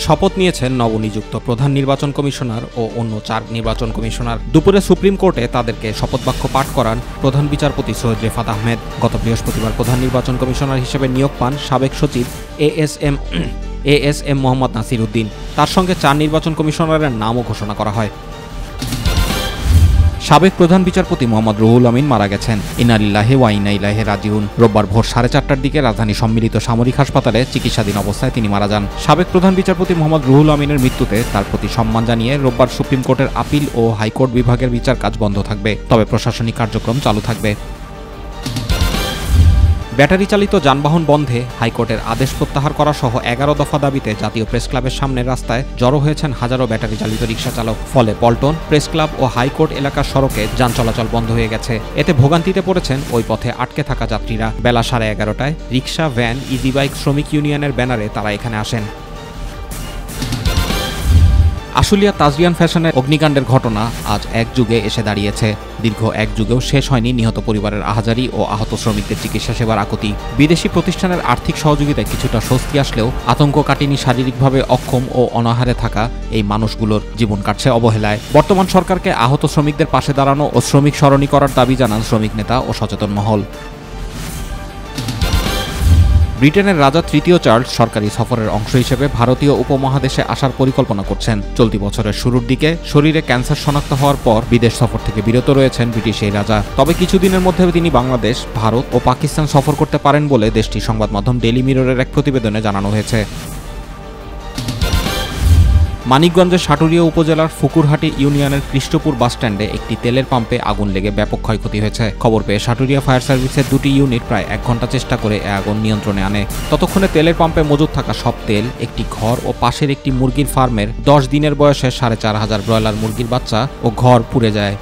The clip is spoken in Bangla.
শপথ নিয়েছেন নবনিযুক্ত প্রধান নির্বাচন কমিশনার ও অন্য 4 নির্বাচন কমিশনার। দুপুরে সুপ্রিম কোর্টে তাদেরকে শপথবাক্য পাঠ করান প্রধান বিচারপতি সৈয়দ রেফাত আহমেদ। গত বৃহস্পতিবার প্রধান নির্বাচন কমিশনার হিসেবে নিয়োগ পান সাবেক সচিব এএসএম মোহাম্মদ নাসির উদ্দিন। তার সঙ্গে 4 নির্বাচন কমিশনারের নামও ঘোষণা করা হয়। সাবেক প্রধান বিচারপতি মোহাম্মদ রুহুল আমিন মারা গেছেন। ইন্না লিল্লাহি ওয়া ইন্না ইলাইহি রাজিউন। রোববার ভোর 4:30টার দিকে রাজধানী সম্মিলিত সামরিক হাসপাতালে চিকিৎসাধীন অবস্থায় তিনি মারা যান। সাবেক প্রধান বিচারপতি মোহাম্মদ রুহুল আমিনের মৃত্যুতে তার প্রতি সম্মান জানিয়ে রোববার সুপ্রিম কোর্টের আপিল ও হাইকোর্ট বিভাগের বিচার কাজ বন্ধ থাকবে, তবে প্রশাসনিক কার্যক্রম চালু থাকবে। ব্যাটারি চালিত যানবাহন বন্ধে হাইকোর্টের আদেশ প্রত্যাহার করা সহ 11 দফা দাবিতে জাতীয় প্রেস ক্লাবের সামনের রাস্তায় জড়ো হয়েছেন হাজারো ব্যাটারি চালিত রিকশা চালক। ফলে পল্টন, প্রেস ক্লাব ও হাইকোর্ট এলাকার সড়কে যান চলাচল বন্ধ হয়ে গেছে। এতে ভোগান্তিতে পড়েছেন ওই পথে আটকে থাকা যাত্রীরা। বেলা 11:30টায় রিকশা, ভ্যান, ইজি বাইক শ্রমিক ইউনিয়নের ব্যানারে তারা এখানে আসেন। আশুলিয়া তাজরিয়ান ফ্যাশনের অগ্নিকাণ্ডের ঘটনা আজ এক যুগে এসে দাঁড়িয়েছে। দীর্ঘ এক যুগেও শেষ হয়নি নিহত পরিবারের আহাজারি ও আহত শ্রমিকদের চিকিৎসা সেবার আকুতি। বিদেশি প্রতিষ্ঠানের আর্থিক সহযোগিতায় কিছুটা স্বস্তি আসলেও আতঙ্ক কাটেনি শারীরিকভাবে অক্ষম ও অনাহারে থাকা এই মানুষগুলোর জীবন কাটছে অবহেলায়। বর্তমান সরকারকে আহত শ্রমিকদের পাশে দাঁড়ানো ও শ্রমিক সরণী করার দাবি জানান শ্রমিক নেতা ও সচেতন মহল। ব্রিটেনের রাজা তৃতীয় চার্লস সরকারি সফরের অংশ হিসেবে ভারতীয় উপমহাদেশে আসার পরিকল্পনা করছেন। চলতি বছরের শুরুর দিকে শরীরে ক্যান্সার শনাক্ত হওয়ার পর বিদেশ সফর থেকে বিরত রয়েছেন ব্রিটিশ এই রাজা। তবে কিছুদিনের মধ্যে তিনি বাংলাদেশ, ভারত ও পাকিস্তান সফর করতে পারেন বলে দেশটির সংবাদ মাধ্যম ডেইলি মিররের এক প্রতিবেদনে জানানো হয়েছে। মানিকগঞ্জের সাটুরিয়া উপজেলার ফুকুরহাটি ইউনিয়নের কৃষ্ণপুর বাসস্ট্যান্ডে একটি তেলের পাম্পে আগুন লেগে ব্যাপক ক্ষয়ক্ষতি হয়েছে। খবর পেয়ে সাটুরিয়া ফায়ার সার্ভিসের 2টি ইউনিট প্রায় 1 ঘন্টা চেষ্টা করে আগুন নিয়ন্ত্রণে আনে। ততক্ষণে তেলের পাম্পে মজুদ থাকা সব তেল, একটি ঘর ও পাশের একটি মুরগির ফার্মের 10 দিনের বয়সে 4500 ব্রয়লার মুরগির বাচ্চা ও ঘর পুড়ে যায়।